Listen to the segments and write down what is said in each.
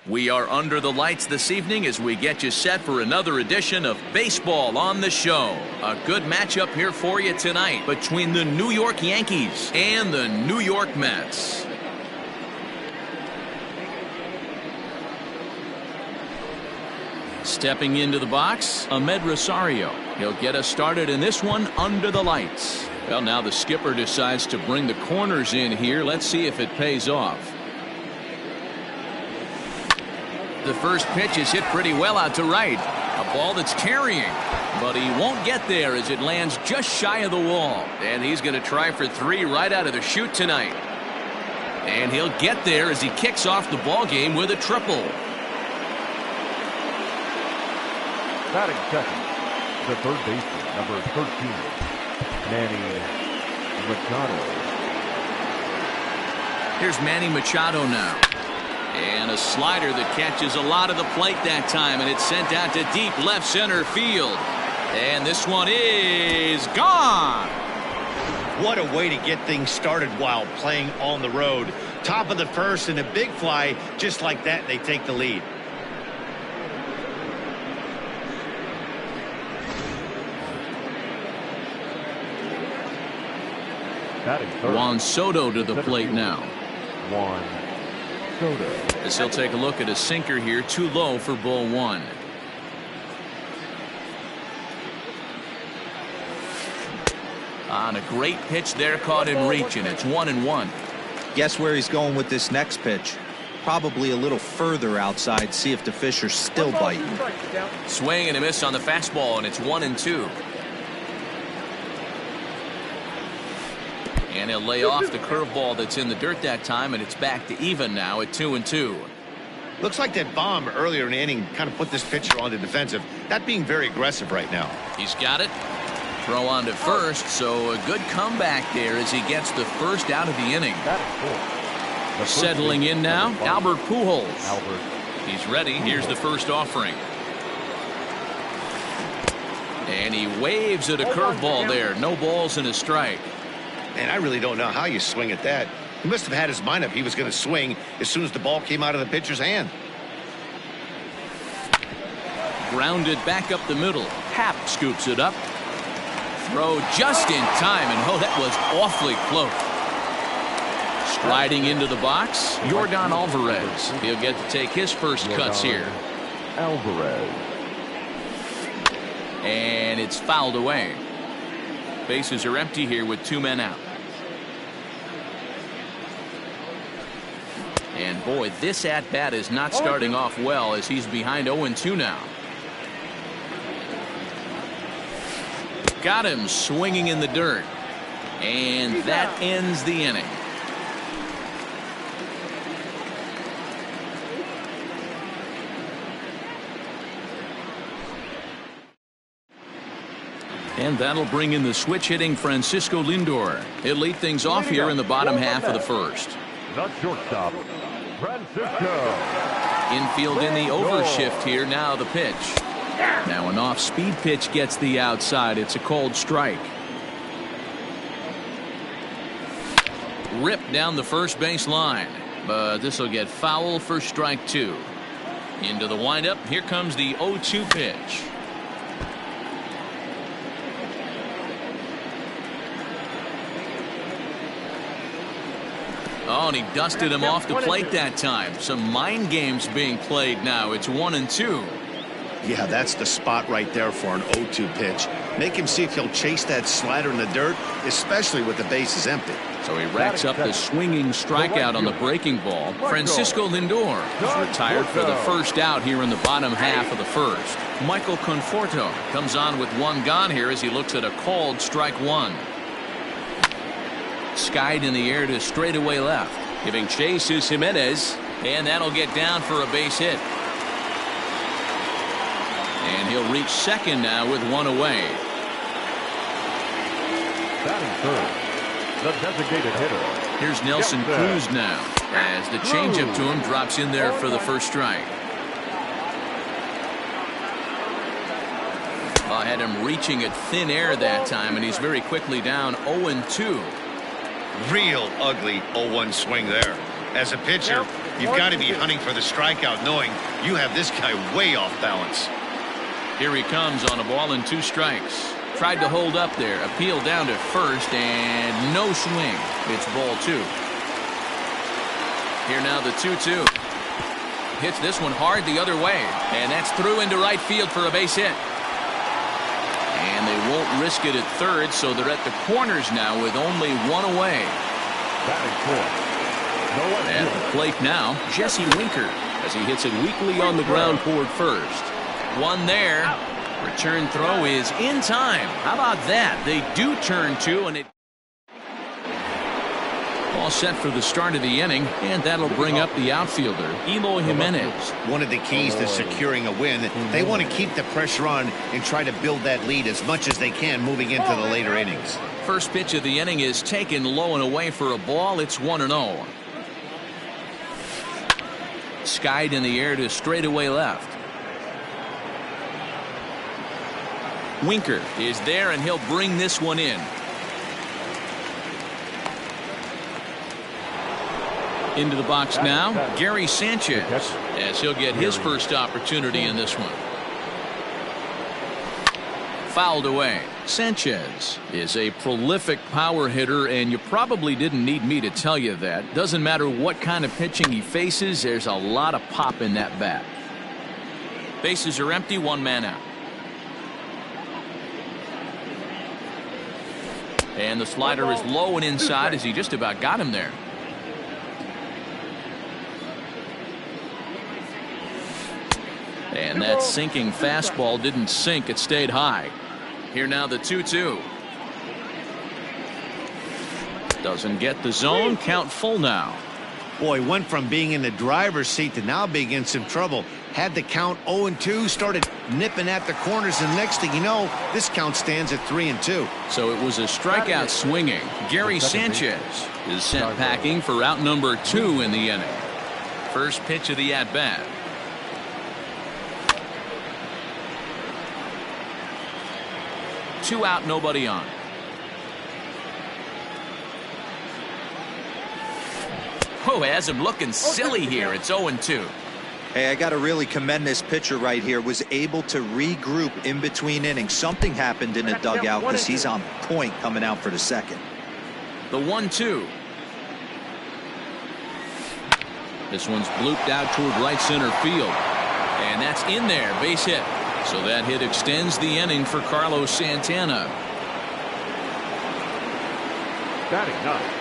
We are under the lights this evening as we get you set for another edition of Baseball on the Show. A good matchup here for you tonight between the New York Yankees and the New York Mets. Stepping into the box, Ahmed Rosario. He'll get us started in this one under the lights. Well, now the skipper decides to bring the corners in here. Let's see if it pays off. The first pitch is hit pretty well out to right. A ball that's carrying, but he won't get there as it lands just shy of the wall. And he's going to try for three right out of the chute tonight. And he'll get there as he kicks off the ball game with a triple. Batting second, the third baseman, number 13, Manny Machado. Here's Manny Machado now. And a slider that catches a lot of the plate that time, and it's sent out to deep left center field. And this one is gone. What a way to get things started while playing on the road. Top of the first and a big fly, just like that, they take the lead. Juan Soto to the plate now. Juan Soto. As he'll take a look at a sinker here, too low for ball one. On a great pitch there, caught in reach, and it's 1-1. Guess where he's going with this next pitch? Probably a little further outside. See if the fish are still biting. Swing and a miss on the fastball, and it's 1-2. And he'll lay off the curveball that's in the dirt that time, and it's back to even now at 2-2. Looks like that bomb earlier in the inning kind of put this pitcher on the defensive. Not being very aggressive right now. He's got it. Throw on to first, so a good comeback there as he gets the first out of the inning. Settling in now, Albert Pujols. He's ready. Here's the first offering. And he waves at a curveball there. No balls and a strike. And I really don't know how you swing at that. He must have had his mind up he was going to swing as soon as the ball came out of the pitcher's hand. Grounded back up the middle. Happ scoops it up. Throw just in time, and oh, that was awfully close. Striding into the box, Yordan Alvarez. He'll get to take his first cuts here. Alvarez. And it's fouled away. Bases are empty here with two men out. And boy, this at-bat is not starting off well as he's behind 0-2 now. Got him swinging in the dirt. And that ends the inning. And that'll bring in the switch-hitting Francisco Lindor. He'll lead things off here in the bottom half of the first. The shortstop, Francisco. Infield in the overshift here. Now the pitch. Now an off-speed pitch gets the outside. It's a cold strike. Ripped down the first base line. But this will get foul for strike two. Into the windup. Here comes the 0-2 pitch. Oh, and he dusted him off the plate that time. Some mind games being played now. It's 1-2. Yeah, that's the spot right there for an 0-2 pitch. Make him see if he'll chase that slider in the dirt, especially with the bases empty. So he racks up the swinging strikeout on the breaking ball. Francisco Lindor is retired for the first out here in the bottom half of the first. Michael Conforto comes on with one gone here as he looks at a called strike one. Skied in the air to straightaway left. Giving chase is Jimenez, and that'll get down for a base hit. And he'll reach second now with one away. Batting third, the designated hitter. Here's Nelson Cruz now as the changeup to him drops in there for the first strike. I had him reaching at thin air that time, and he's very quickly down 0-2. Real ugly 0-1 swing there. As a pitcher, You've got to be hunting for the strikeout, knowing you have this guy way off balance. Here he comes on a ball and 2 strikes. Tried to hold up there. Appeal down to first, and no swing. It's ball 2. Here now the 2-2. Hits this one hard the other way, and that's through into right field for a base hit. And they won't risk it at third, so they're at the corners now with only 1 away. At the plate now, Jesse Winker, as he hits it weakly on the ground toward first. 1 there. Return throw is in time. How about that? They do turn 2, and it all set for the start of the inning, and that'll bring up the outfielder, Eloy Jimenez. One of the keys to securing a win, they want to keep the pressure on and try to build that lead as much as they can moving into the later innings. First pitch of the inning is taken low and away for a ball. It's 1-0. Skied in the air to straightaway left. Winker is there, and he'll bring this one in. Into the box now, Gary Sanchez, as he'll get his first opportunity in this one. Fouled away. Sanchez is a prolific power hitter, and you probably didn't need me to tell you that. Doesn't matter what kind of pitching he faces, there's a lot of pop in that bat. Bases are empty, 1 man out. And the slider is low and inside as he just about got him there. And that sinking fastball didn't sink, it stayed high. Here now the 2-2. Doesn't get the zone, count full now. Boy, went from being in the driver's seat to now being in some trouble. Had the count 0-2, started nipping at the corners, and next thing you know, this count stands at 3-2. So it was a strikeout swinging. Gary Sanchez is sent packing for out number 2 in the inning. First pitch of the at-bat. Two out, nobody on. Oh, has him looking silly here. It's 0-2. Hey, I got to really commend this pitcher right here. Was able to regroup in between innings. Something happened in the dugout because he's on point coming out for the second. The 1-2. This one's blooped out toward right center field. And that's in there. Base hit. So that hit extends the inning for Carlos Santana. Batting 9.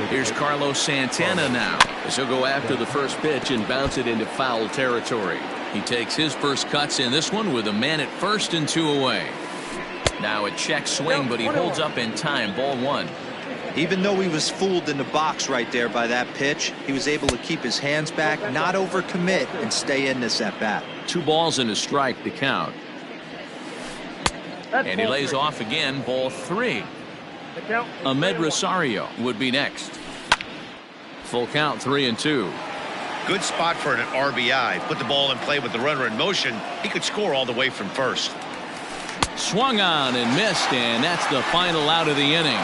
Here's Carlos Santana now, as he'll go after the first pitch and bounce it into foul territory. He takes his first cuts in this one with a man at first and 2 away. Now a check swing, but he holds up in time. Ball 1. Even though he was fooled in the box right there by that pitch, he was able to keep his hands back, not overcommit, and stay in this at bat. 2 balls and a strike to count. And he lays off again. Ball 3. Ahmed Rosario would be next. Full count, 3-2. Good spot for an RBI. Put the ball in play with the runner in motion. He could score all the way from first. Swung on and missed, and that's the final out of the inning.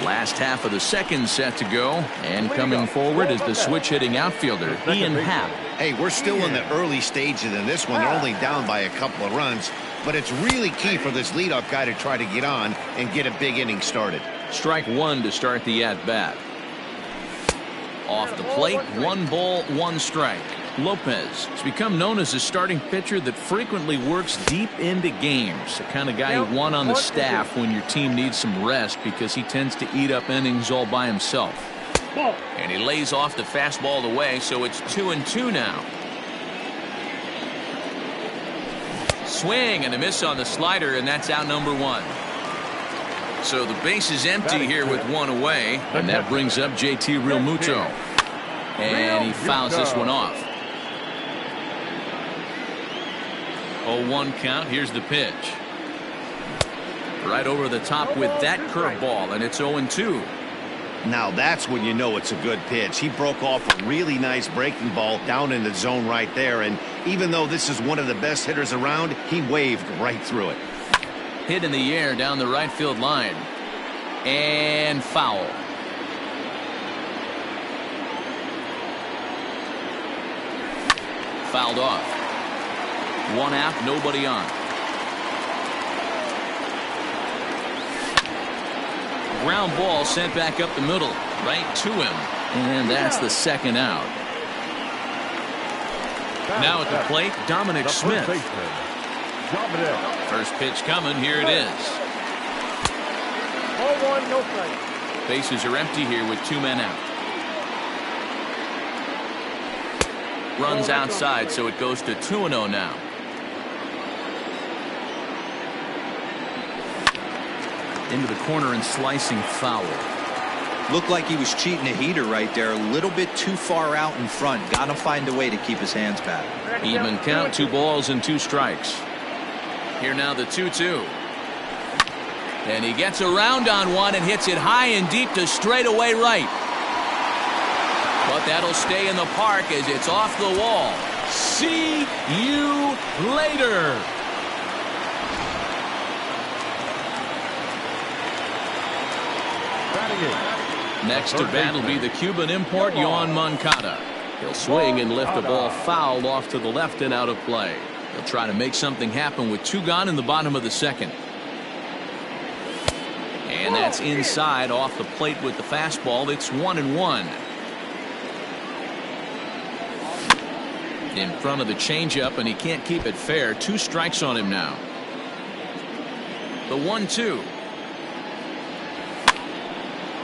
Last half of the second set to go, and coming forward is the switch hitting outfielder Ian Happ. Hey, we're still in the early stages in this one. They're only down by a couple of runs, but it's really key for this leadoff guy to try to get on and get a big inning started. Strike 1 to start the at-bat. Off the plate, 1 ball, 1 strike. Lopez has become known as a starting pitcher that frequently works deep into games. The kind of guy you want on the staff when your team needs some rest, because he tends to eat up innings all by himself. And he lays off the fastball away, so it's 2-2 now. Swing and a miss on the slider, and that's out number 1. So the base is empty here with 1 away, and that brings up JT Realmuto. And he fouls this one off. 0-1 count. Here's the pitch. Right over the top with that curveball, and it's 0-2. Now that's when you know it's a good pitch. He broke off a really nice breaking ball down in the zone right there, and even though this is one of the best hitters around, he waved right through it. Hit in the air down the right field line. And foul. Fouled off. One out, nobody on. Ground ball sent back up the middle, right to him. And that's the second out. Now at the plate, Dominic Smith. First pitch coming, here it is. 0-1, no strike. Bases are empty here with 2 men out. Runs outside, so it goes to 2-0 now. Into the corner and slicing foul. Looked like he was cheating a heater right there. A little bit too far out in front. Got to find a way to keep his hands back. Even count, 2 balls and 2 strikes. Here now the 2-2. And he gets around on one and hits it high and deep to straightaway right. But that'll stay in the park as it's off the wall. See you later. Next to bat will be the Cuban import, Yoan Moncada. He'll swing and lift a ball fouled off to the left and out of play. He'll try to make something happen with 2 gone in the bottom of the second. And that's inside off the plate with the fastball. It's 1-1. In front of the changeup, and he can't keep it fair. 2 strikes on him now. The 1-2.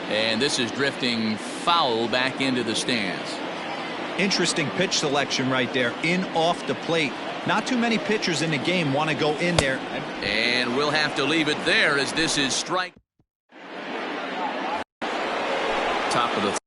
And this is drifting foul back into the stands. Interesting pitch selection right there. In off the plate. Not too many pitchers in the game want to go in there. And we'll have to leave it there as this is strike. Top of the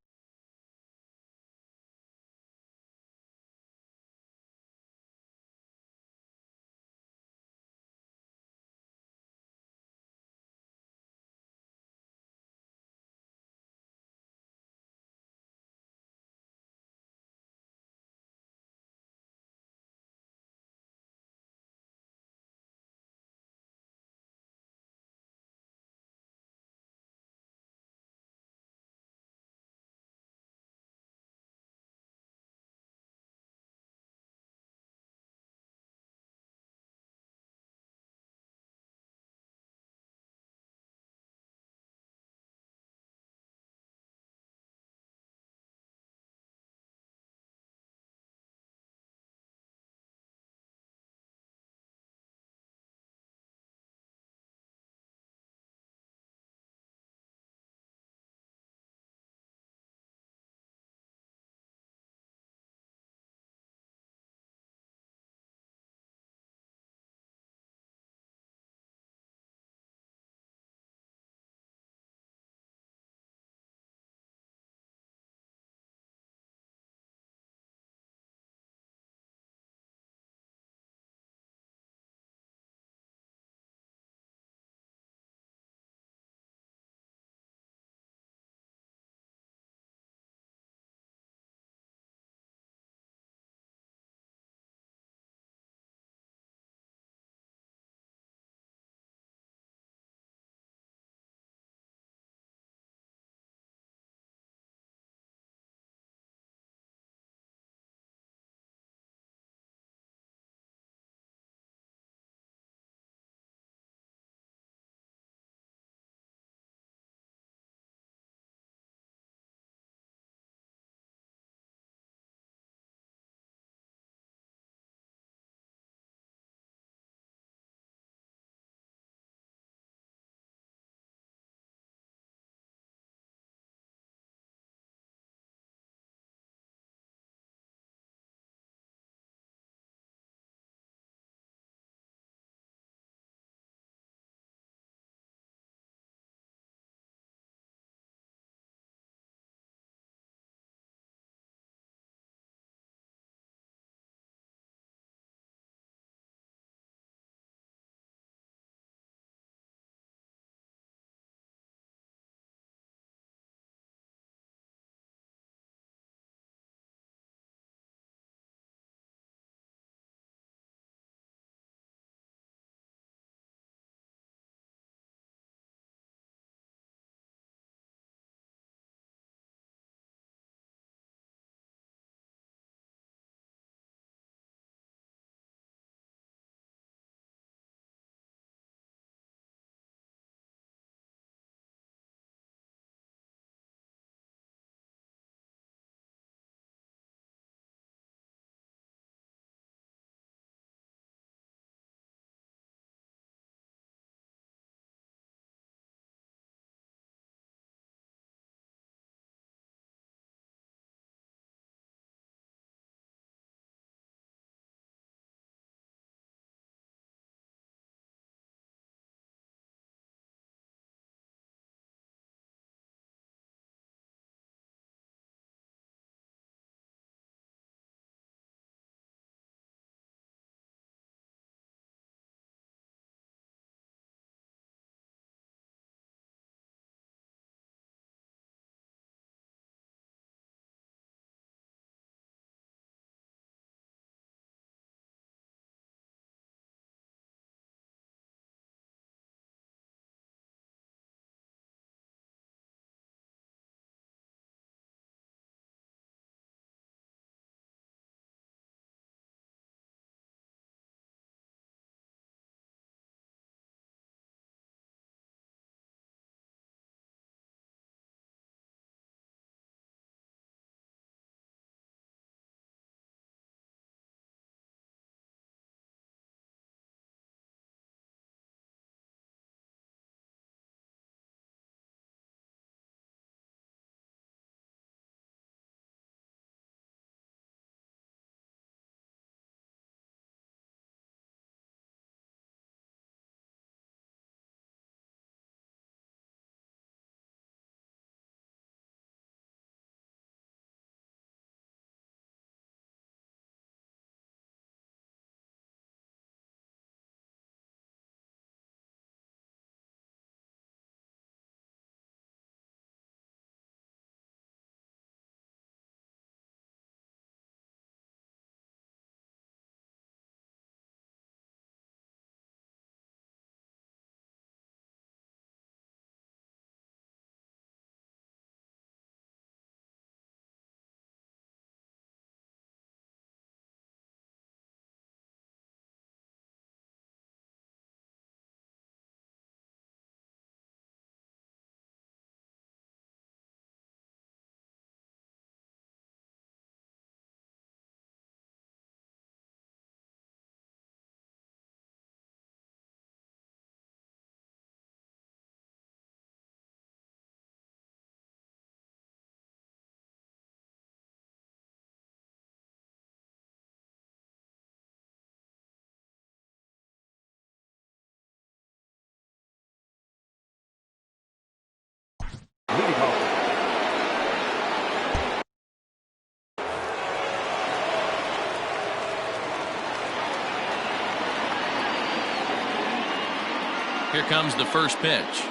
Here comes the first pitch.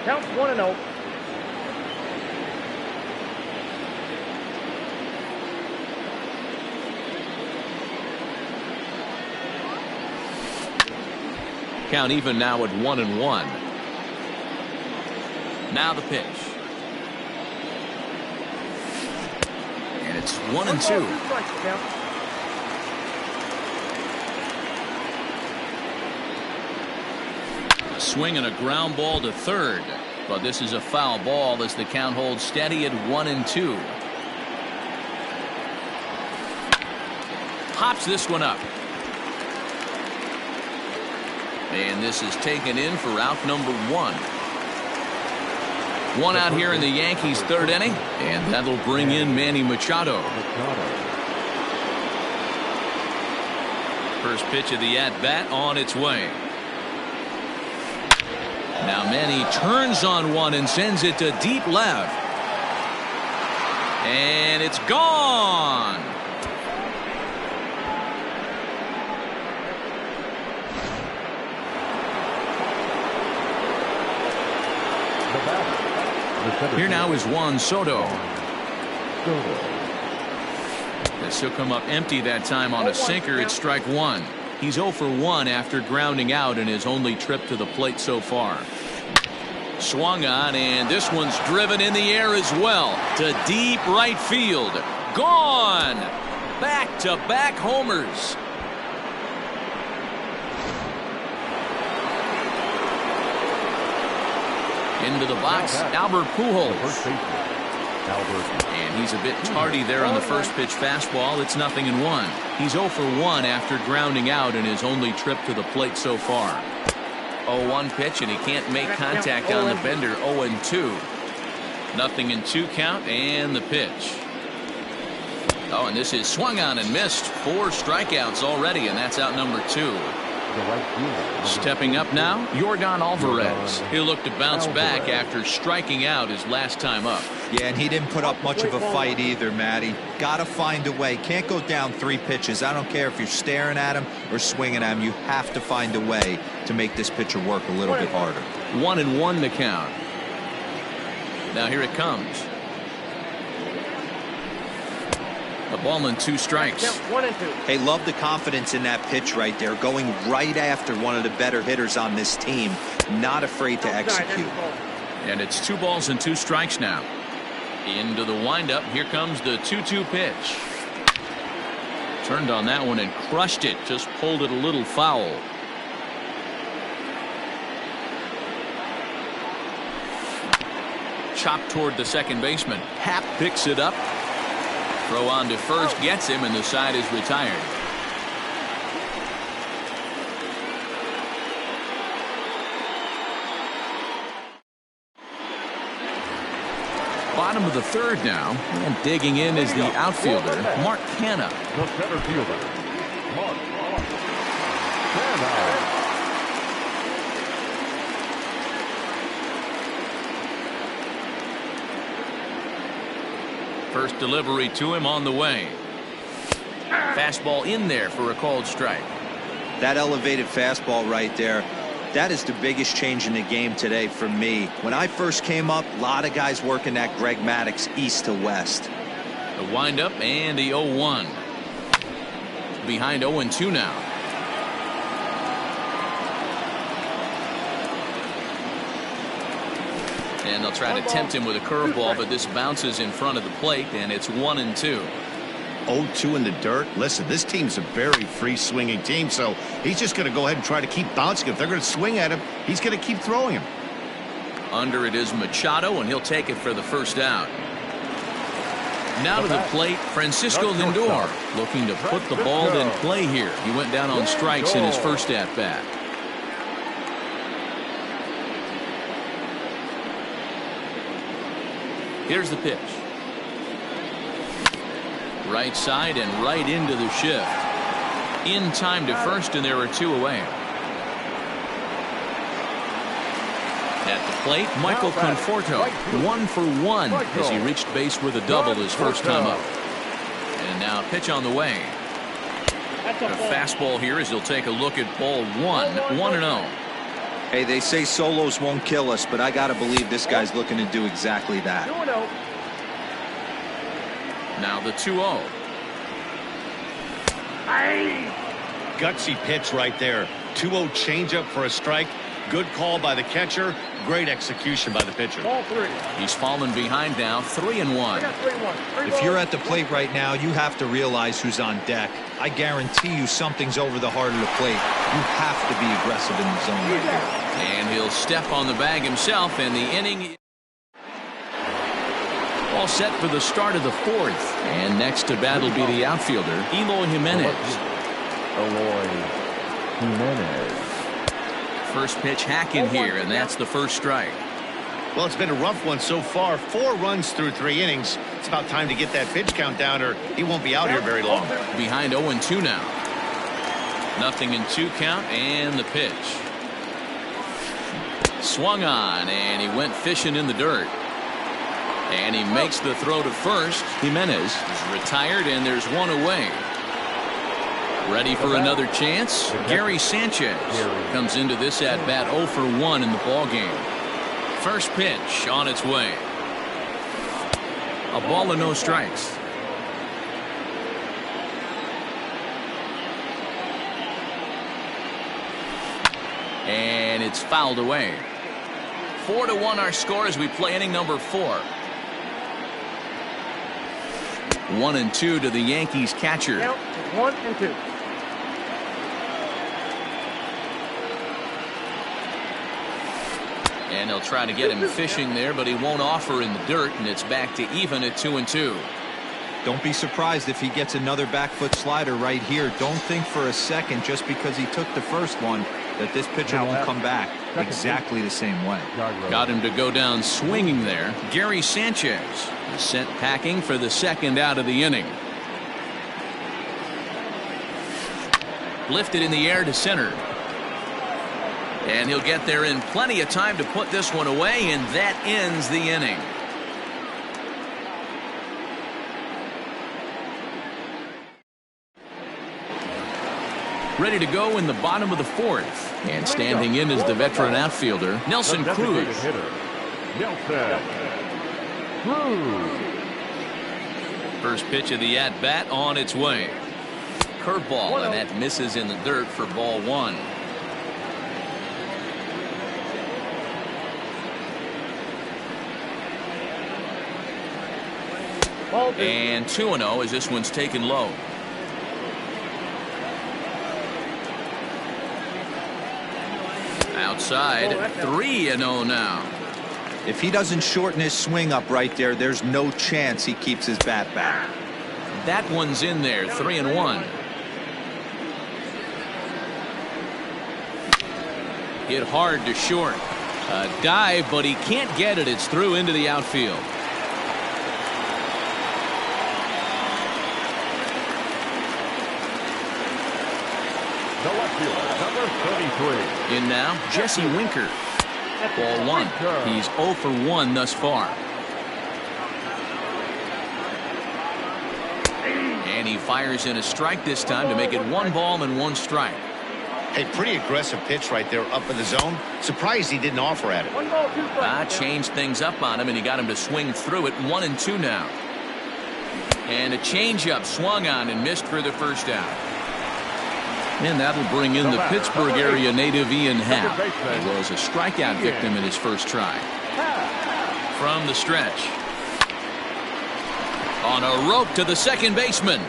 Count 1-0. Count even now at 1-1. Now the pitch. And it's 1-2. A swing and a ground ball to third. But this is a foul ball as the count holds steady at 1-2. Pops this one up. And this is taken in for out number 1. One out here in the Yankees' third inning, and that'll bring in Manny Machado. First pitch of the at-bat on its way. Now Manny turns on one and sends it to deep left. And it's gone. Here now is Juan Soto. This will come up empty that time on a sinker. It's strike 1. He's 0 for 1 after grounding out in his only trip to the plate so far. Swung on, and this one's driven in the air as well to deep right field. Gone. Back-to-back homers. Into the box, Albert Pujols. And he's a bit tardy there on the first pitch fastball. It's 0-1. He's 0 for 1 after grounding out in his only trip to the plate so far. 0-1 pitch, and he can't make contact on the bender. 0-2. 0-2 count, and the pitch. Oh, and this is swung on and missed. 4 strikeouts already, and that's out number 2. Stepping up now, Yordan Alvarez. He'll look to bounce back after striking out his last time up. Yeah, and he didn't put up much of a fight either, Matty. Got to find a way. Can't go down 3 pitches. I don't care if you're staring at him or swinging at him. You have to find a way to make this pitcher work a little bit harder. 1-1 the count. Now here it comes. A ball and 2 strikes. Hey, love the confidence in that pitch right there. Going right after one of the better hitters on this team. Not afraid to execute. And it's 2 balls and 2 strikes now. Into the windup. Here comes the 2-2 pitch. Turned on that one and crushed it. Just pulled it a little foul. Chopped toward the second baseman. Happ picks it up. Throw on to first, gets him, and the side is retired. Bottom of the third now, and digging in is the outfielder, Mark Canha. The center fielder, Mark Canha. First delivery to him on the way. Fastball in there for a called strike. That elevated fastball right there, that is the biggest change in the game today for me. When I first came up, a lot of guys working that Greg Maddux east to west. The windup and the 0-1. Behind 0-2 now. And they'll try to tempt him with a curveball, but this bounces in front of the plate, and it's 1-2. 0-2 in the dirt. Listen, this team's a very free swinging team, so he's just going to go ahead and try to keep bouncing. If they're going to swing at him, he's going to keep throwing him. Under it is Machado, and he'll take it for the first out. Now to the plate, Francisco Lindor, looking to put the ball in play here. He went down on strikes in his first at-bat. Here's the pitch. Right side and right into the shift. In time to first, and there are 2 away. At the plate, Michael Conforto, 1 for 1 as he reached base with a double his first time up. And now pitch on the way. The fastball here as he'll take a look at ball one. 1-0. Hey, they say solos won't kill us, but I got to believe this guy's looking to do exactly that. 2-0. Now the 2-0. Gutsy pitch right there. 2-0 changeup for a strike. Good call by the catcher. Great execution by the pitcher. Ball 3. He's fallen behind now, 3-1. I got 3-1. If you're at the plate right now, you have to realize who's on deck. I guarantee you something's over the heart of the plate. You have to be aggressive in the zone right here. And he'll step on the bag himself, and the inning all set for the start of the fourth. And next to bat will be the outfielder, Eloy Jimenez. First pitch hacking here, and that's the first strike. Well, it's been a rough one so far. 4 runs through 3 innings. It's about time to get that pitch count down, or he won't be out here very long. Behind 0-2 now. 0-2 count, and the pitch. Swung on, and he went fishing in the dirt. And he makes the throw to first. Jimenez is retired, and there's one away. Ready for another chance? Gary Sanchez comes into this at-bat 0 for 1 in the ballgame. First pitch on its way. A ball and no strikes. And it's fouled away. 4-1 our score as we play inning number 4. 1-2 to the Yankees catcher. Count 1-2. And they'll try to get him fishing there, but he won't offer in the dirt, and it's back to even at 2-2. Don't be surprised if he gets another back foot slider right here. Don't think for a second, just because he took the first one, that this pitcher won't come back exactly the same way. Got him to go down swinging there. Gary Sanchez is sent packing for the second out of the inning. Lifted in the air to center. And he'll get there in plenty of time to put this one away, and that ends the inning. Ready to go in the bottom of the fourth. And standing in is the veteran outfielder, Nelson Cruz. First pitch of the at-bat on its way. Curveball, and that misses in the dirt for ball 1. And 2-0 as this one's taken low. Outside, 3-0 now. If he doesn't shorten his swing up right there, there's no chance he keeps his bat back. That one's in there, 3-1. Hit hard to short. A dive, but he can't get it. It's through into the outfield. The left fielder, number 33. In now, Jesse Winker. Ball 1. He's 0 for 1 thus far. And he fires in a strike this time to make it 1 ball and 1 strike. Hey, pretty aggressive pitch right there up in the zone. Surprised he didn't offer at it. 1 ball, 2 strikes. Changed things up on him, and he got him to swing through it. 1-2 now. And a changeup swung on and missed for the first out. And that'll bring in the Pittsburgh area native Ian Happ. He was a strikeout victim in his first try. From the stretch. On a rope to the second baseman.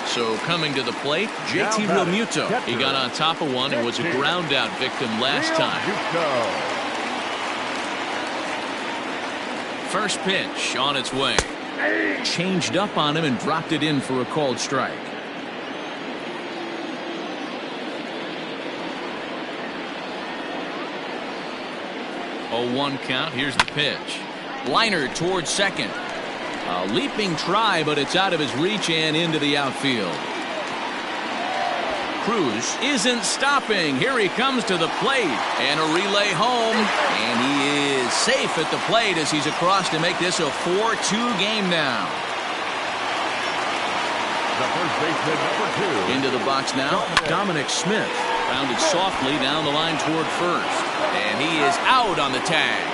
So coming to the plate, JT Realmuto. He got on top of one and was a ground out victim last time. First pitch on its way. Changed up on him and dropped it in for a called strike. Oh, 1 count. Here's the pitch. Liner towards second. A leaping try, but it's out of his reach and into the outfield. Cruz isn't stopping. Here he comes to the plate, and a relay home, and he is safe at the plate as he's across to make this a 4-2 game now. The first baseman, number 2. Into the box now, Dominic Smith. Grounded softly down the line toward first. And he is out on the tag.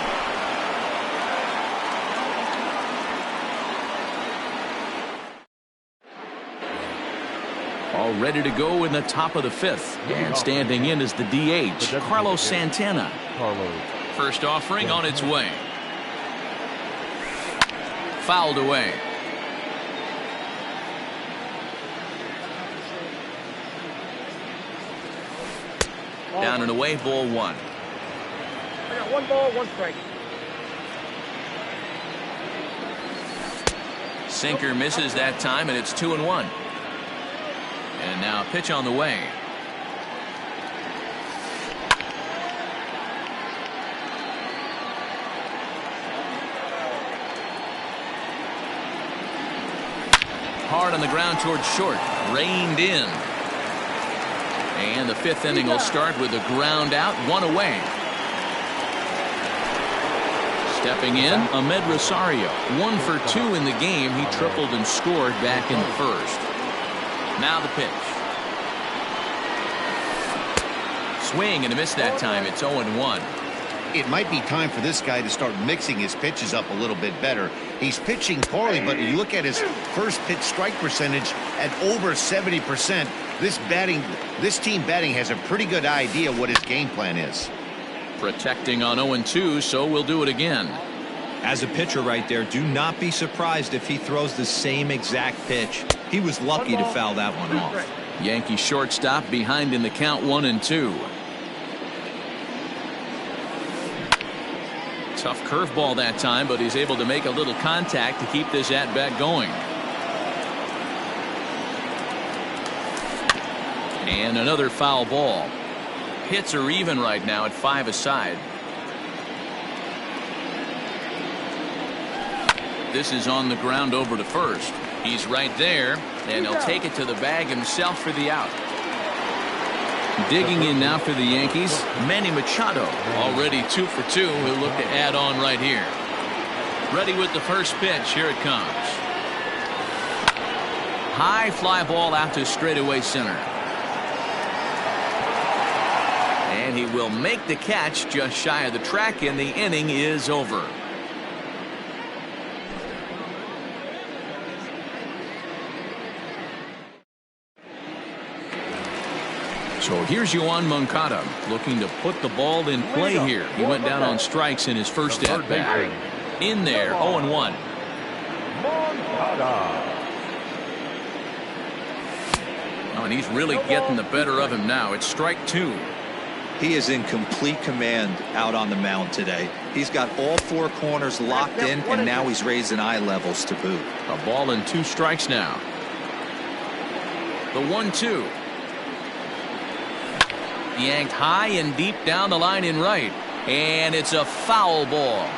All ready to go in the top of the 5th. And standing in is the DH, Carlos Santana. First offering on its way. Fouled away. Down and away, ball 1. I got 1 ball, 1 strike. Sinker misses that time, and it's 2-1. And now a pitch on the way. Hard on the ground towards short. Reined in. And the 5th inning will start with a ground out, 1 away. Stepping in, Ahmed Rosario. 1 for 2 in the game. He tripled and scored back in the 1st. Now the pitch. Swing and a miss that time. It's 0-1. It might be time for this guy to start mixing his pitches up a little bit better. He's pitching poorly, but you look at his first pitch strike percentage at over 70%. This team batting has a pretty good idea what his game plan is. Protecting on 0-2, so we'll do it again. As a pitcher right there, do not be surprised if he throws the same exact pitch. He was lucky to foul that one off. Yankee shortstop behind in the count, 1-2. Tough curveball that time, but he's able to make a little contact to keep this at-bat going. And another foul ball. Hits are even right now at 5 aside. This is on the ground over to first. He's right there, and he'll take it to the bag himself for the out. Digging in now for the Yankees, Manny Machado, already 2 for 2. He'll look to add on right here. Ready with the first pitch. Here it comes. High fly ball out to straightaway center. And he will make the catch just shy of the track, and the inning is over. So here's Yoan Moncada looking to put the ball in play here. He went down on strikes in his first at bat. In there, 0-1. Oh, and he's really getting the better of him now. It's strike 2. He is in complete command out on the mound today. He's got all 4 corners locked in, and now he's raising eye levels to boot. A ball and 2 strikes now. The 1-2. Yanked high and deep down the line in right. And it's a foul ball.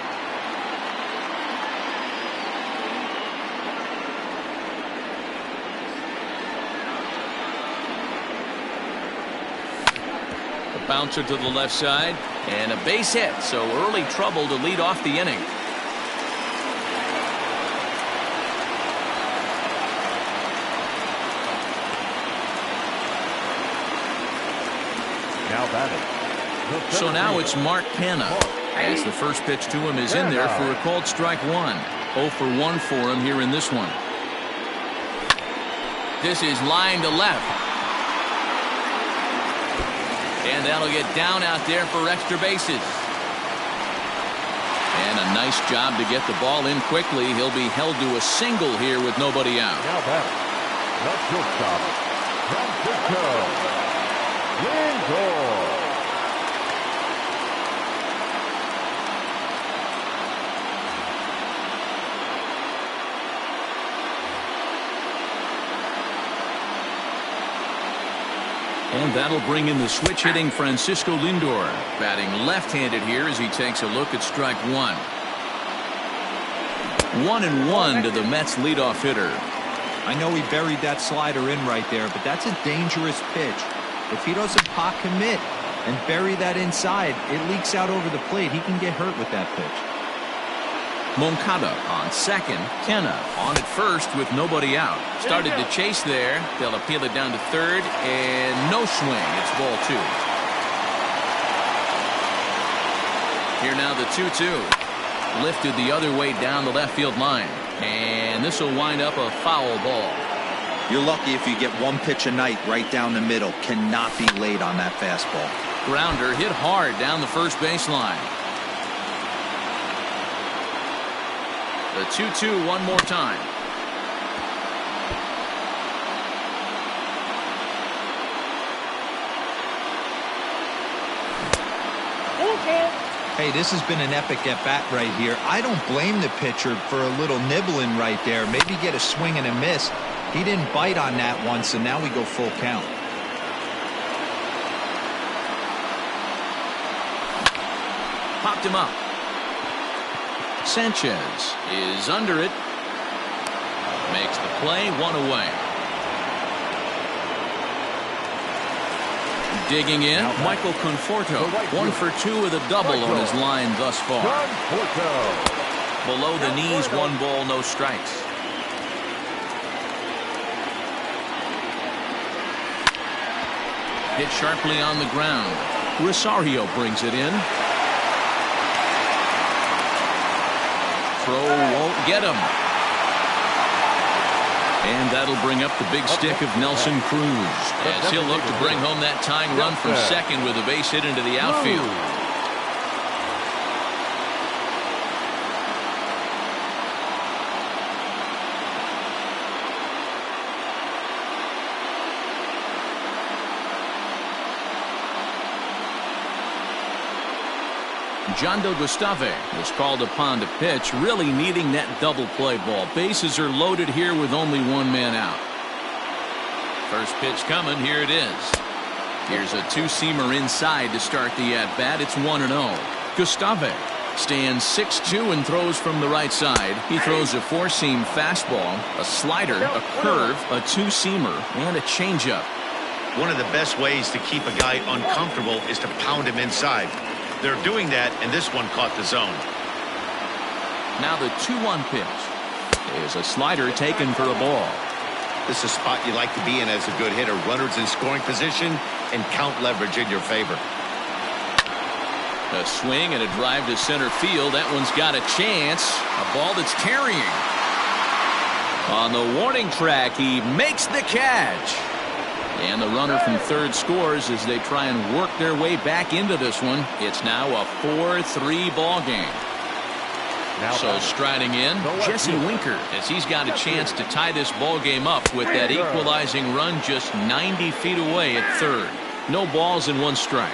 The bouncer to the left side. And a base hit. So early trouble to lead off the inning. So now it's Mark Canha, as the first pitch to him is in there for a called strike 1. 0 for 1 for him here in this one. This is line to left. And that'll get down out there for extra bases. And a nice job to get the ball in quickly. He'll be held to a single here with nobody out. Now batting, the shortstop, Francisco Lindor. And that'll bring in the switch hitting Francisco Lindor, batting left-handed here as he takes a look at strike 1. 1-1 to the Mets leadoff hitter. I know he buried that slider in right there, but that's a dangerous pitch. If he doesn't pot commit and bury that inside, it leaks out over the plate. He can get hurt with that pitch. Moncada on second. Kenna on at first with nobody out. Started to chase there. They'll appeal it down to third, and no swing. It's ball 2. Here now the 2-2. Lifted the other way down the left field line. And this will wind up a foul ball. You're lucky if you get one pitch a night right down the middle. Cannot be late on that fastball. Grounder hit hard down the first baseline. The 2-2 one more time. Hey, this has been an epic at-bat right here. I don't blame the pitcher for a little nibbling right there. Maybe get a swing and a miss. He didn't bite on that one, so now we go full count. Popped him up. Sanchez is under it. Makes the play, 1 away. Digging in, Michael Conforto. 1 for 2 with a double on his line thus far. Below the knees, 1 ball, no strikes. Hit sharply on the ground. Rosario brings it in. Throw won't get him. And that'll bring up the big stick of Nelson Cruz as he'll look to bring home that tying run from second with a base hit into the outfield. Jondo Gustave was called upon to pitch, really needing that double play ball. Bases are loaded here with only 1 man out. First pitch coming. Here it is. Here's a 2-seamer inside to start the at-bat. It's 1-0. Gustave stands 6'2" and throws from the right side. He throws a 4-seam fastball, a slider, a curve, a 2-seamer, and a changeup. One of the best ways to keep a guy uncomfortable is to pound him inside. They're doing that, and this one caught the zone. Now the 2-1 pitch is a slider taken for a ball. This is a spot you like to be in as a good hitter. Runners in scoring position and count leverage in your favor. A swing and a drive to center field. That one's got a chance. A ball that's carrying. On the warning track, he makes the catch. And the runner from third scores as they try and work their way back into this one. It's now a 4-3 ball game. So striding in, Jesse Winker, as he's got a chance to tie this ball game up with that equalizing run just 90 feet away at third. No balls and 1 strike.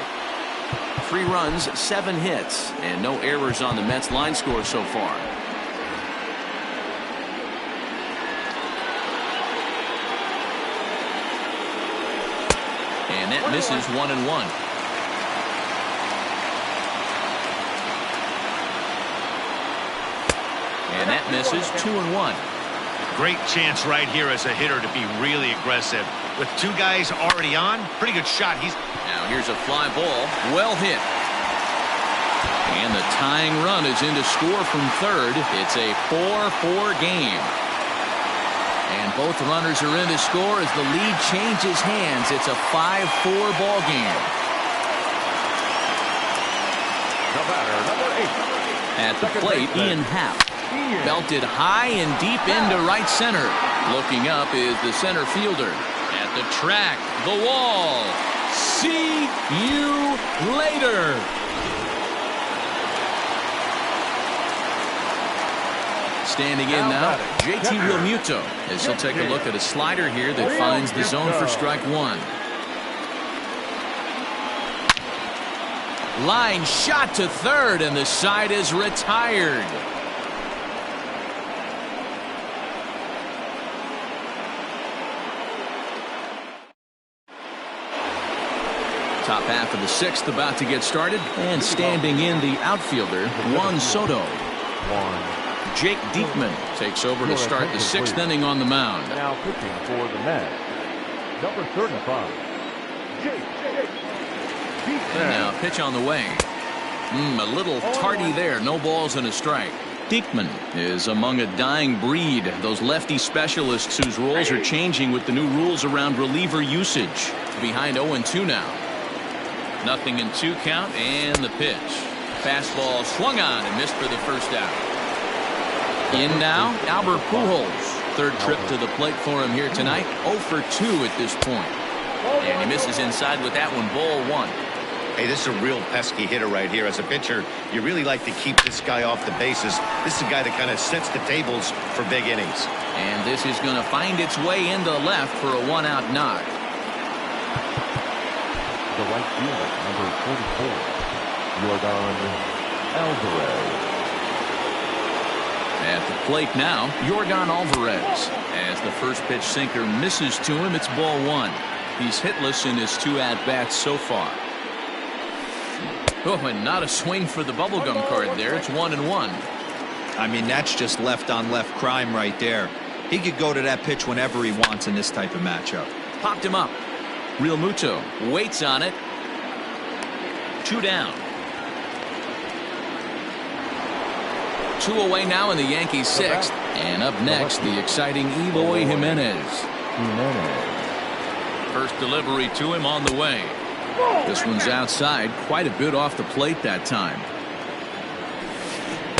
3 runs, 7 hits, and no errors on the Mets line score so far. And that misses 1-1. And that misses 2-1. Great chance right here as a hitter to be really aggressive. With 2 guys already on, pretty good shot. Now here's a fly ball, well hit. And the tying run is in to score from third. It's a 4-4 game. And both runners are in to score as the lead changes hands. It's a 5-4 ball game. The batter, number 8. At the plate, Ian Happ. Belted high and deep into right center. Looking up is the center fielder. At the track, the wall. See you later. Standing in now, JT Realmuto, as he'll take a look at a slider here that finds the zone for strike 1. Line shot to third, and the side is retired. Top half of the 6th about to get started, and standing in the outfielder, Juan Soto. Jake Diekman takes over to start the 6th inning on the mound. Now pitching for the Mets, number 35, Jake Diekman. And now pitch on the way. A little tardy there. No balls and a strike. Diekman is among a dying breed. Those lefty specialists whose roles are changing with the new rules around reliever usage. Behind 0-2 now. 0-2 count and the pitch. Fastball swung on and missed for the first out. In now, Albert Pujols. Third trip to the plate for him here tonight. 0 for 2 at this point. And he misses inside with that one. Ball 1. Hey, this is a real pesky hitter right here. As a pitcher, you really like to keep this guy off the bases. This is a guy that kind of sets the tables for big innings. And this is going to find its way into left for a 1-out knock. The right fielder, number 44, Yordan Alvarez. At the plate now, Yordan Alvarez. As the first pitch sinker misses to him, it's ball 1. He's hitless in his 2 at-bats so far. Oh, and not a swing for the bubblegum card there. It's 1-1. I mean, that's just left-on-left crime right there. He could go to that pitch whenever he wants in this type of matchup. Popped him up. Real Muto waits on it. 2 down. 2 away now in the Yankees' 6th. And up next, the exciting Eloy Jimenez. First delivery to him on the way. This one's outside, quite a bit off the plate that time.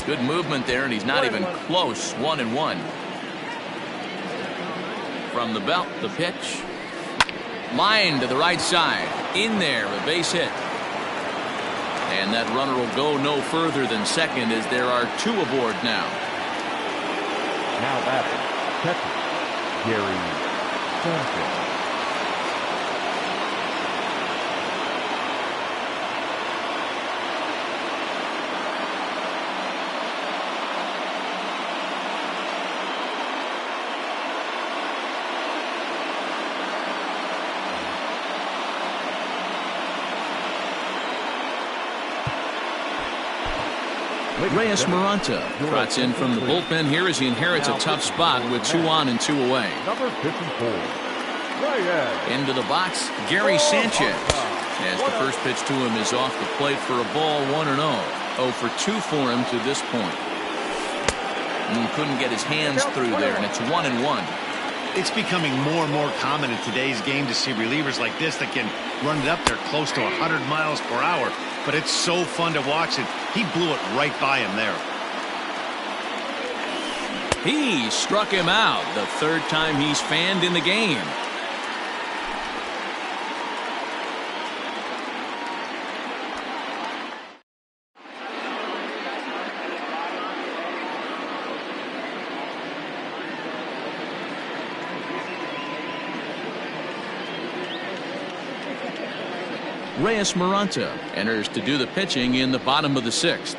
Good movement there, and he's not even close. 1-1. From the belt, the pitch. Line to the right side. In there, a base hit. And that runner will go no further than second as there are 2 aboard now. Now batting, catcher, Gary Sanchez. Reyes Maranta trots in from the bullpen here as he inherits a tough spot with 2 on and 2 away. Number 54, Reyes. Into the box, Gary Sanchez. As the first pitch to him is off the plate for a ball 1-0. 0 for 2 for him to this point. Couldn't get his hands through there, and it's 1-1. It's becoming more and more common in today's game to see relievers like this that can run it up there close to 100 miles per hour. But it's so fun to watch it. He blew it right by him there. He struck him out the 3rd time he's fanned in the game. Reyes Maranta enters to do the pitching in the bottom of the 6th.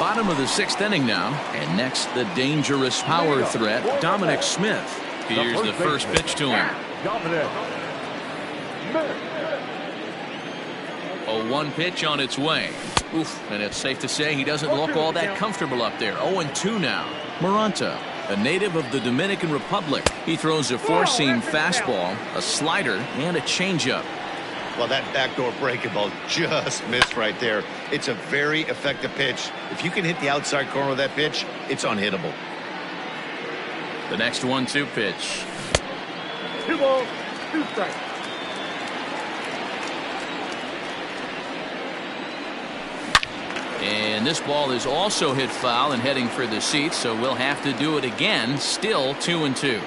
Bottom of the 6th inning now, and next the dangerous power threat, Dominic Smith. Here's the first pitch to him. A 1 pitch on its way. Oof, and it's safe to say he doesn't look all that comfortable up there. 0-2 now. Maranta, a native of the Dominican Republic. He throws a 4-seam fastball, a slider, and a changeup. Well, that backdoor breaking ball just missed right there. It's a very effective pitch. If you can hit the outside corner of that pitch, it's unhittable. The next 1-2 pitch. 2 balls, 2 strikes. And this ball is also hit foul and heading for the seats, so we'll have to do it again. Still 2-2.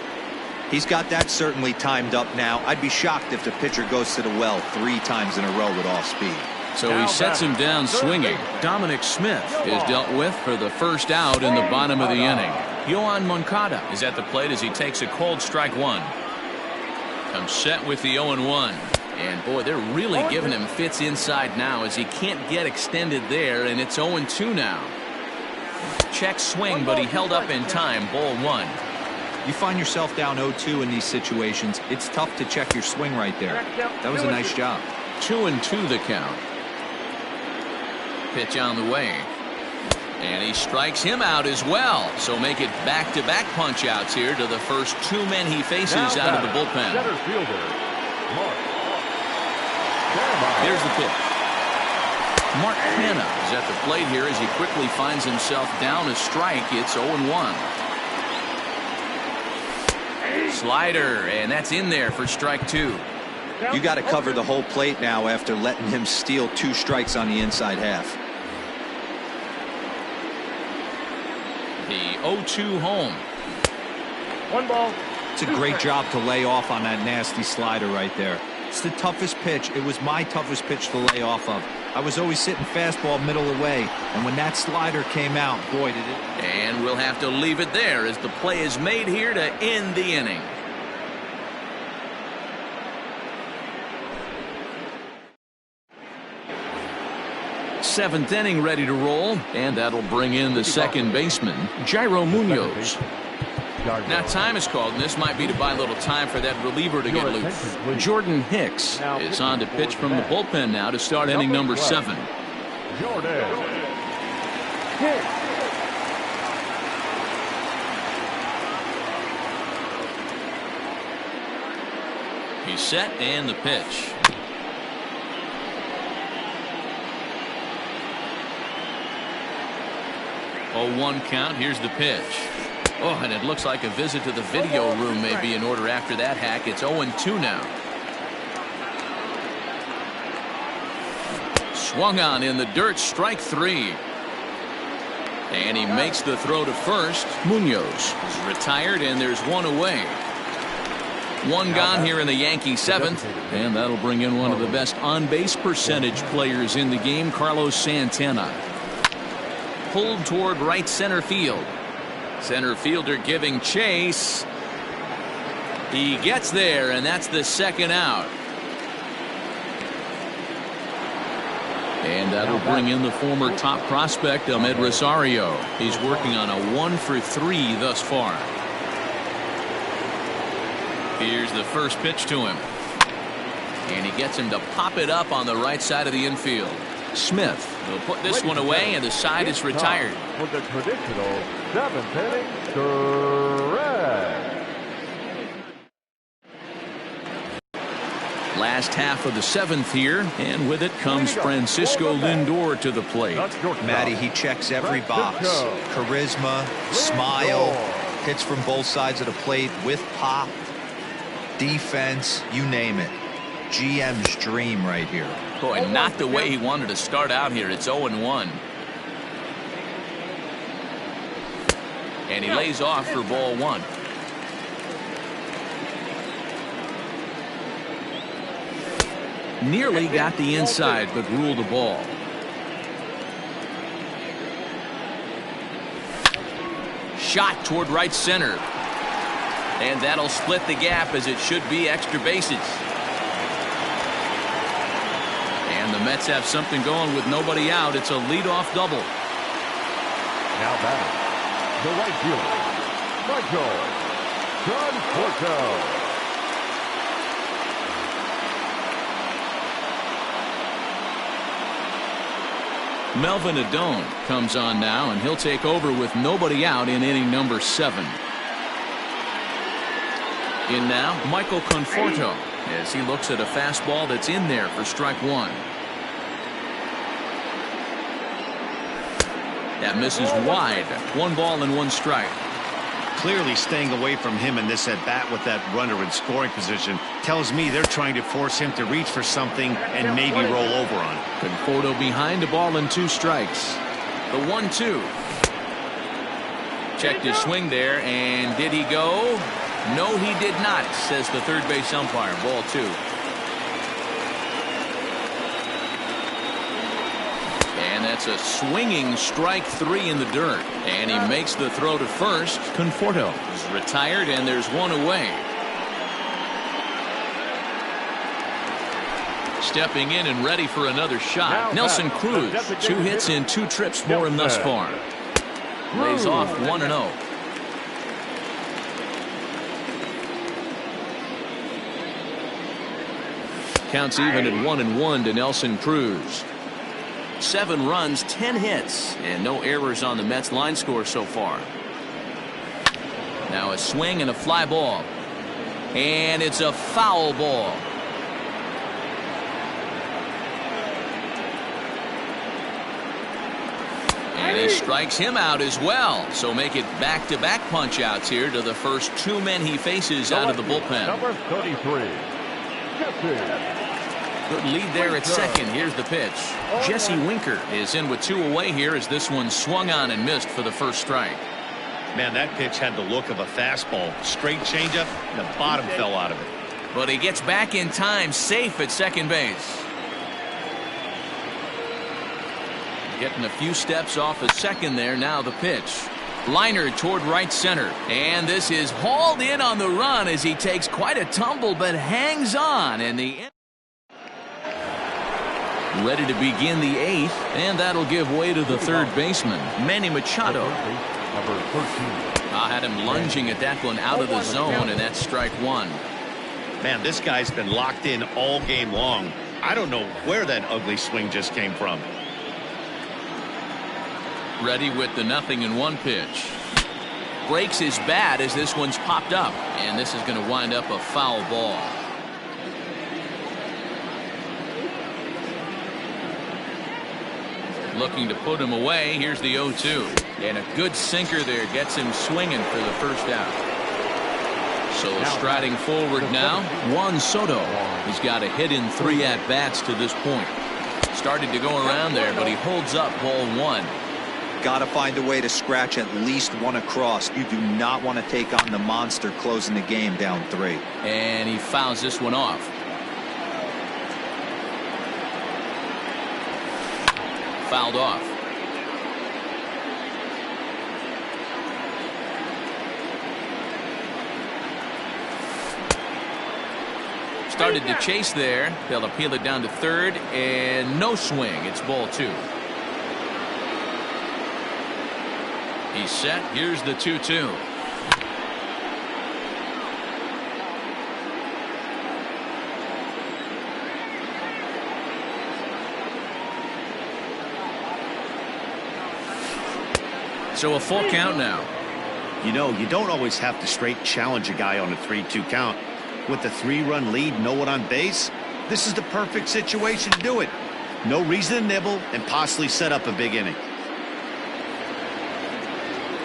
He's got that certainly timed up now. I'd be shocked if the pitcher goes to the well 3 times in a row with off speed. So he sets him down swinging. Dominic Smith is dealt with for the first out in the bottom of the inning. Yohan Moncada is at the plate as he takes a cold strike 1. Comes set with the 0-1. And boy, they're really giving him fits inside now as he can't get extended there, and it's 0-2 now. Check swing, but he held up in time. Ball 1. You find yourself down 0-2 in these situations, it's tough to check your swing right there. That was a nice job. 2-2 the count. Pitch on the way. And he strikes him out as well. So make it back-to-back punch-outs here to the first 2 men he faces out of the bullpen. Center fielder, Mark. Here's the pitch. Mark Hanna is at the plate here as he quickly finds himself down a strike. It's 0-1. Slider, and that's in there for strike 2. You got to cover the whole plate now after letting him steal 2 strikes on the inside half. The 0-2 home. 1 ball. It's a great job to lay off on that nasty slider right there. It's the toughest pitch. It was my toughest pitch to lay off of. I was always sitting fastball middle of the way, and when that slider came out, boy, did it. And we'll have to leave it there as the play is made here to end the inning. Seventh inning ready to roll, and that'll bring in the second baseman, Jairo Munoz. Now time is called, and this might be to buy a little time for that reliever to get loose. Jordan Hicks is on to pitch from the bullpen now to start inning number 7. Jordan. He's set, and the pitch. Oh, 1 count. Here's the pitch. Oh, and it looks like a visit to the video room may be in order after that hack. It's 0-2 now. Swung on in the dirt, strike 3. And he makes the throw to first. Munoz is retired, and there's 1 away. 1 gone here in the Yankee 7th, and that'll bring in one of the best on-base percentage players in the game, Carlos Santana. Pulled toward right center field. Center fielder giving chase. He gets there, and that's the second out. And that'll bring in the former top prospect, Ahmed Rosario. He's working on a 1-for-3 thus far. Here's the first pitch to him. And he gets him to pop it up on the right side of the infield. Smith will put this one away, and the side is retired. With the traditional 7th inning stretch. Last half of the 7th here, and with it comes Francisco Lindor to the plate. Matty, he checks every box. Charisma, smile, hits from both sides of the plate with pop, defense, you name it. GM's dream right here. Boy, not the way he wanted to start out here. It's 0-1. And he lays off for ball 1. Nearly got the inside, but ruled a ball. Shot toward right center. And that'll split the gap, as it should be extra bases. And the Mets have something going with nobody out. It's a leadoff double. Now batting, the right fielder, Michael Conforto. Melvin Adone comes on now, and he'll take over with nobody out in inning number 7. In now, Michael Conforto, as he looks at a fastball that's in there for strike 1. That misses wide. 1 ball and 1 strike. Clearly staying away from him in this at bat with that runner in scoring position tells me they're trying to force him to reach for something and maybe roll over on it. Conforto behind, a ball and 2 strikes. The 1-2. Checked his swing there, and did he go? No, he did not, says the third base umpire. Ball 2. And that's a swinging strike 3 in the dirt. And he makes the throw to first. Conforto is retired, and there's 1 away. Stepping in and ready for another shot. Nelson Cruz, 2 hits in 2 trips for him thus far. Lays off 1-0. Counts even at 1-1 to Nelson Cruz. 7 runs, 10 hits, and no errors on the Mets line score so far. Now a swing and a fly ball. And it's a foul ball. And he strikes him out as well. So make it back-to-back punch-outs here to the first two men he faces out of the bullpen. Number 33, Jesse. Good lead there at second. Here's the pitch. Jesse Winker is in with two away here as this one swung on and missed for the first strike. Man, that pitch had the look of a fastball. Straight changeup, and the bottom fell out of it. But he gets back in time, safe at second base. Getting a few steps off of second there. Now the pitch. Liner toward right center. And this is hauled in on the run as he takes quite a tumble but hangs on. And the ready to begin the eighth, and that'll give way to the third baseman, Manny Machado. Number 13. I had him lunging at that one out of the zone, and that's strike one. Man, this guy's been locked in all game long. I don't know where that ugly swing just came from. Ready with the 0-1 pitch. Breaks his bat as this one's popped up, and this is going to wind up a foul ball. Looking to put him away. Here's the 0-2. And a good sinker there gets him swinging for the first out. So striding forward now, Juan Soto. He's got a hit in 3 at-bats to this point. Started to go around there, but he holds up ball one. Got to find a way to scratch at least one across. You do not want to take on the monster closing the game down 3. And he fouls this one off. Fouled off. Started to chase there. They'll appeal it down to third, and no swing. It's ball 2. He's set. Here's the 2-2. So a full count now. You know, you don't always have to straight challenge a guy on a 3-2 count. With the 3-run lead, no one on base, this is the perfect situation to do it. No reason to nibble and possibly set up a big inning.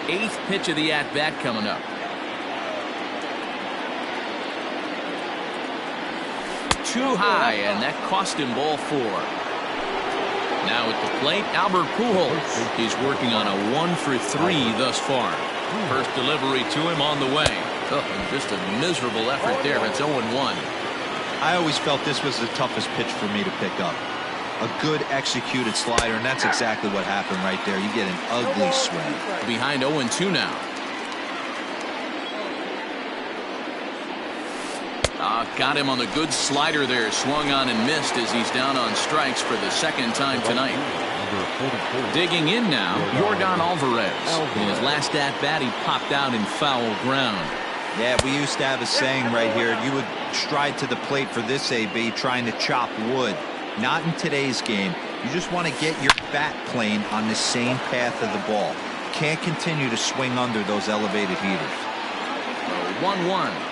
8th pitch of the at-bat coming up. Too high, and that cost him ball 4. Now at the plate, Albert Pujols. He's working on a 1-for-3 thus far. First delivery to him on the way. Oh, just a miserable effort there. It's 0-1. I always felt this was the toughest pitch for me to pick up. A good executed slider, and that's exactly what happened right there. You get an ugly swing. Behind 0-2 now. Got him on the good slider there. Swung on and missed as he's down on strikes for the second time tonight. Digging in now, Yordan Alvarez. In his last at-bat, he popped out in foul ground. Yeah, we used to have a saying right here. You would stride to the plate for this AB, trying to chop wood. Not in today's game. You just want to get your bat plane on the same path of the ball. Can't continue to swing under those elevated heaters. 1-1.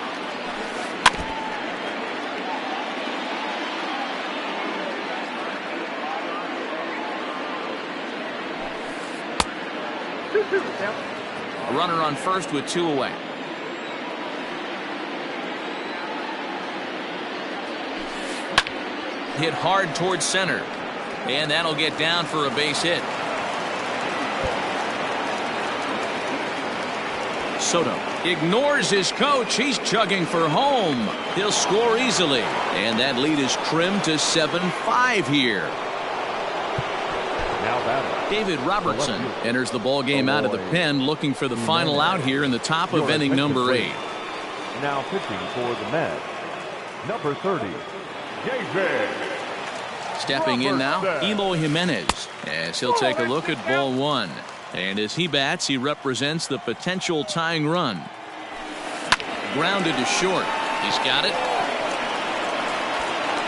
A runner on first with 2 away. Hit hard towards center. And that'll get down for a base hit. Soto ignores his coach. He's chugging for home. He'll score easily. And that lead is trimmed to 7-5 here. David Robertson enters the ball game out of the pen, looking for the final out here in the top of inning number 8. Now pitching for the Mets, number 30, David. Stepping in now, Eloy Jimenez, as he'll take a look at ball 1. And as he bats, he represents the potential tying run. Grounded to short. He's got it.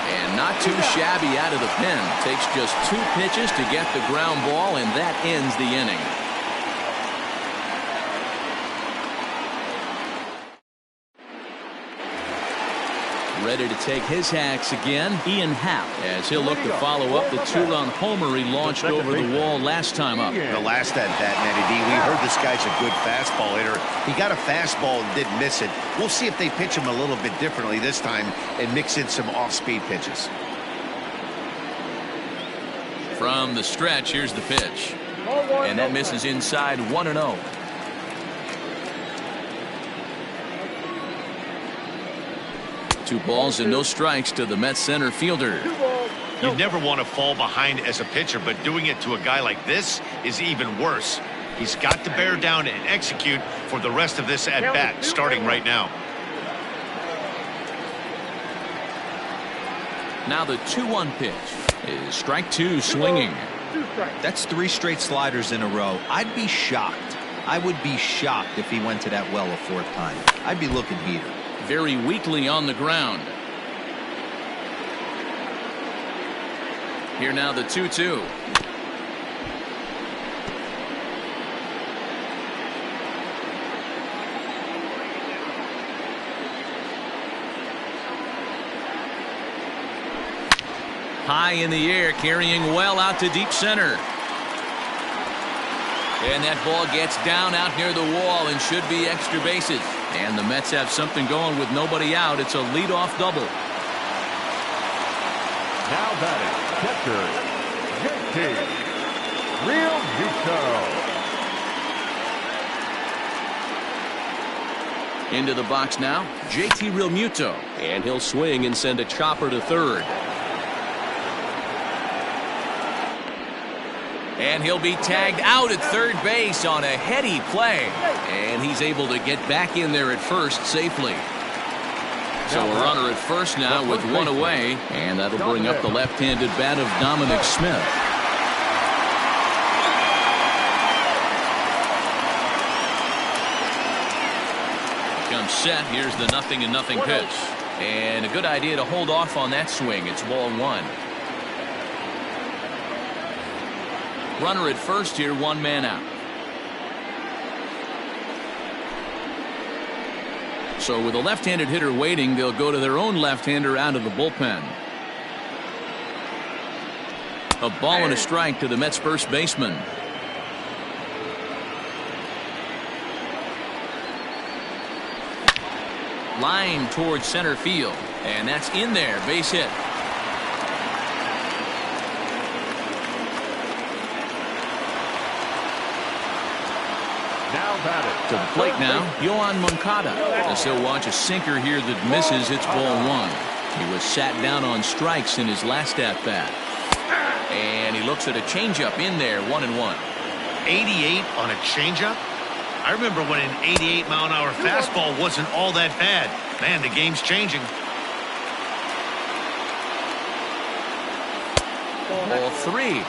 And not too shabby out of the pen. Takes just 2 pitches to get the ground ball, and that ends the inning. Ready to take his hacks again, Ian Happ, as he'll look to follow up the 2-run homer he launched over the wall last time up. The last at bat, Matty D, we heard this guy's a good fastball hitter. He got a fastball and didn't miss it. We'll see if they pitch him a little bit differently this time and mix in some off-speed pitches. From the stretch, here's the pitch. And that misses inside 1-0. Two balls and no strikes to the Mets center fielder. You never want to fall behind as a pitcher, but doing it to a guy like this is even worse. He's got to bear down and execute for the rest of this at-bat, starting right now. Now the 2-1 pitch is strike 2 swinging. That's 3 straight sliders in a row. I'd be shocked. I would be shocked if he went to that well a 4th time. I'd be looking heater. Very weakly on the ground. Here now the 2-2. High in the air, carrying well out to deep center. And that ball gets down out near the wall and should be extra bases. And the Mets have something going with nobody out. It's a leadoff double. Now batting, catcher, JT Realmuto. Into the box now, JT Realmuto. And he'll swing and send a chopper to third. And he'll be tagged out at third base on a heady play. And he's able to get back in there at first safely. So a runner at first now with 1 away. And that'll bring up the left-handed bat of Dominic Smith. Comes set. Here's the 0-0 pitch. And a good idea to hold off on that swing. It's ball 1. Runner at first here, 1 man out. So with a left-handed hitter waiting, they'll go to their own left-hander out of the bullpen. A ball and a strike to the Mets first baseman. Line towards center field, and that's in there, base hit. To the plate now, Yohan Moncada. As he'll watch a sinker here that misses. It's ball 1. He was sat down on strikes in his last at-bat. And he looks at a changeup in there, 1-1. 88 on a changeup? I remember when an 88-mile-an-hour fastball wasn't all that bad. Man, the game's changing. Ball 3.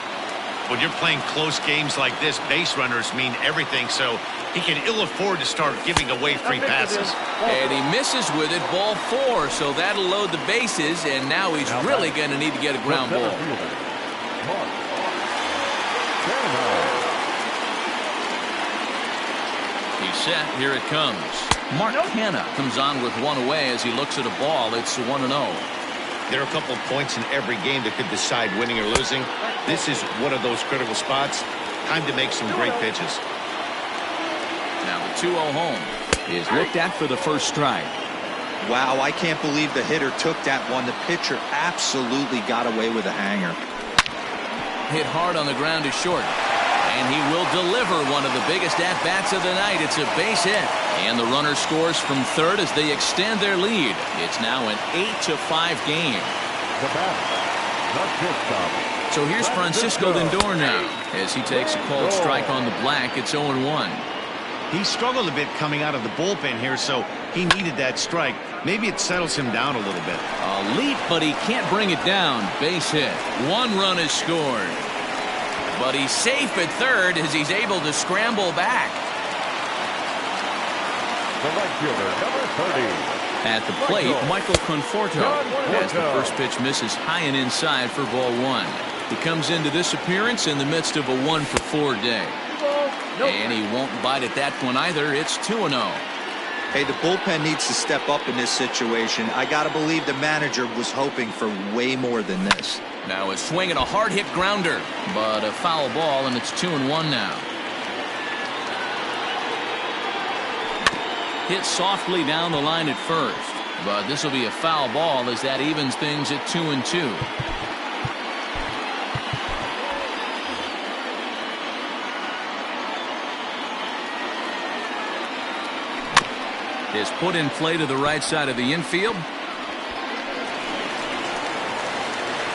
When you're playing close games like this, base runners mean everything, so he can ill afford to start giving away free passes. And he misses with it, ball 4, so that'll load the bases, and now he's really going to need to get a ground ball. He's set, here it comes. Mark Hanna comes on with 1 away as he looks at a ball. It's 1-0. There are a couple of points in every game that could decide winning or losing. This is one of those critical spots. Time to make some great pitches. Now the 2-0 home is looked at for the first strike. Wow, I can't believe the hitter took that one. The pitcher absolutely got away with a hanger. Hit hard on the ground to short. And he will deliver one of the biggest at-bats of the night. It's a base hit. And the runner scores from third as they extend their lead. It's now an 8-5 game. So here's Francisco Lindor now as he takes a called strike on the black. It's 0-1. He struggled a bit coming out of the bullpen here, so he needed that strike. Maybe it settles him down a little bit. A leap, but he can't bring it down. Base hit. 1 run is scored. But he's safe at third as he's able to scramble back. The right fielder, number 30. At the plate, Michael Conforto. As the first pitch misses high and inside for ball 1. He comes into this appearance in the midst of a 1-for-4 day. And he won't bite at that one either. It's 2-0. Hey, the bullpen needs to step up in this situation. I got to believe the manager was hoping for way more than this. Now a swing and a hard hit grounder, but a foul ball, and it's 2-1 now. Hit softly down the line at first, but this will be a foul ball as that evens things at 2-2. Is put in play to the right side of the infield.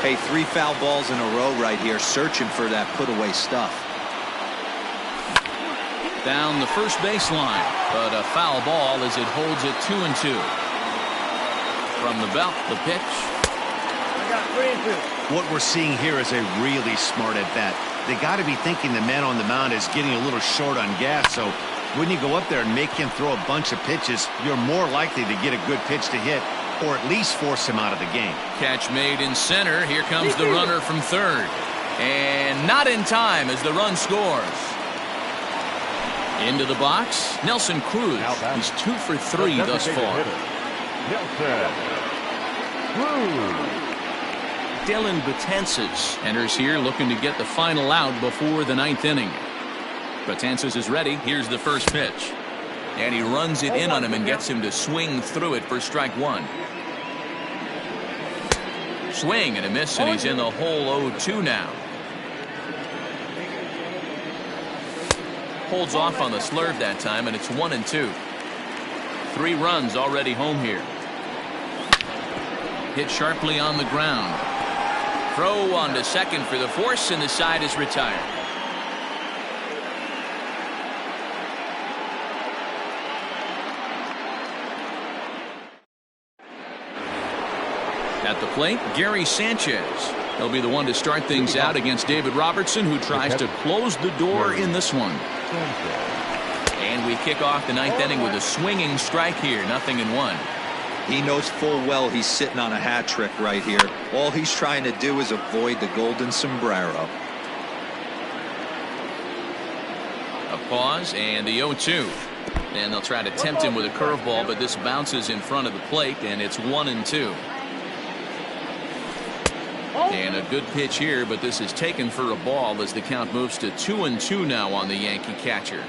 Hey, 3 foul balls in a row right here, searching for that put-away stuff. Down the first baseline, but a foul ball as it holds it 2-2. From the belt, the pitch. I got 3-2. What we're seeing here is a really smart at bat. They got to be thinking the man on the mound is getting a little short on gas, so when you go up there and make him throw a bunch of pitches, you're more likely to get a good pitch to hit or at least force him out of the game. Catch made in center. Here comes the runner from third. And not in time as the run scores. Into the box, Nelson Cruz. He's 2 for 3 thus far. Nelson Cruz. Dylan Betances enters here looking to get the final out before the 9th inning. Betances is ready. Here's the first pitch. And he runs it in on him and gets him to swing through it for strike 1. Swing and a miss, and he's in the hole 0-2 now. Holds off on the slurve that time, and it's 1-2. 3 runs already home here. Hit sharply on the ground. Throw on to second for the force, and the side is retired. At the plate, Gary Sanchez. He'll be the one to start things out against David Robertson, who tries to close the door in this one. And we kick off the 9th inning with a swinging strike here, 0-1. He knows full well he's sitting on a hat trick right here. All he's trying to do is avoid the golden sombrero. A pause and the 0-2. And they'll try to tempt him with a curveball, but this bounces in front of the plate, and it's 1-2. And a good pitch here, but this is taken for a ball as the count moves to 2-2 now on the Yankee catcher.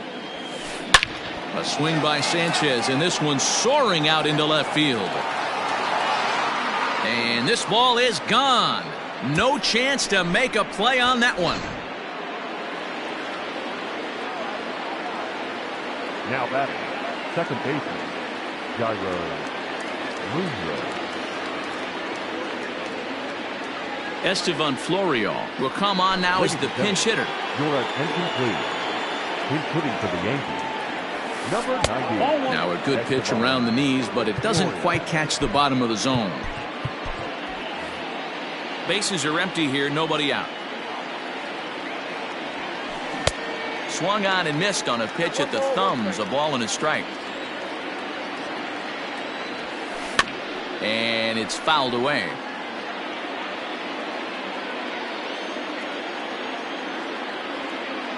A swing by Sanchez, and this one's soaring out into left field. And this ball is gone. No chance to make a play on that one. Now batting, second baseman, Jairo Munoz. Estevan Florio will come on now as the pinch hitter. Your attention, please. Pinch hitting for the Yankees, number 90. Now a good pitch around the knees, but it doesn't quite catch the bottom of the zone. Bases are empty here, nobody out. Swung on and missed on a pitch at the thumbs, a ball and a strike. And it's fouled away.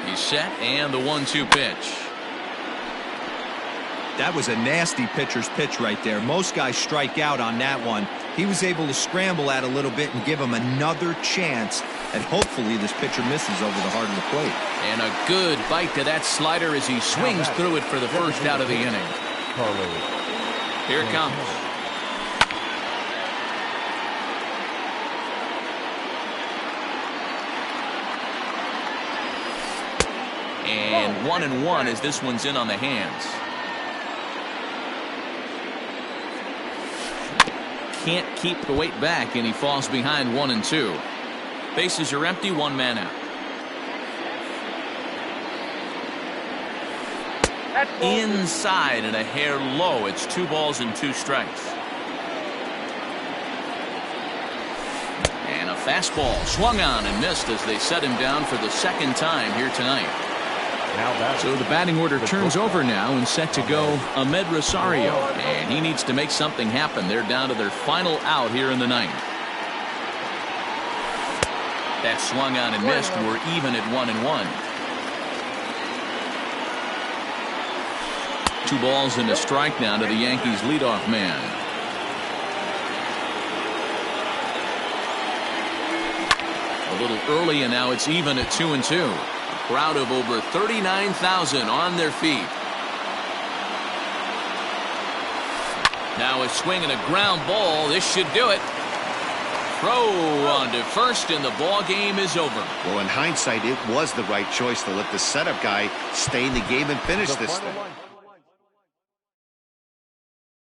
He's set, and the 1-2 pitch. That was a nasty pitcher's pitch right there. Most guys strike out on that one. He was able to scramble at a little bit and give him another chance, and hopefully this pitcher misses over the heart of the plate. And a good bite to that slider as he swings through it for the first out of the inning. Here it comes. And 1-1 as this one's in on the hands. Can't keep the weight back, and he falls behind 1-2. Bases are empty, 1 man out. Inside and a hair low. It's 2 balls and 2 strikes. And a fastball swung on and missed as they set him down for the 2nd time here tonight. So the batting order turns over now and set to go Ahmed Rosario, and he needs to make something happen. They're down to their final out here in the 9th. That swung on and missed. We're even at 1-1. 2 balls and a strike now to the Yankees leadoff man. A little early, and now it's even at 2-2. A crowd of over 39,000 on their feet. Now a swing and a ground ball. This should do it. Throw on to first, and the ball game is over. Well, in hindsight, it was the right choice to let the setup guy stay in the game and finish this thing.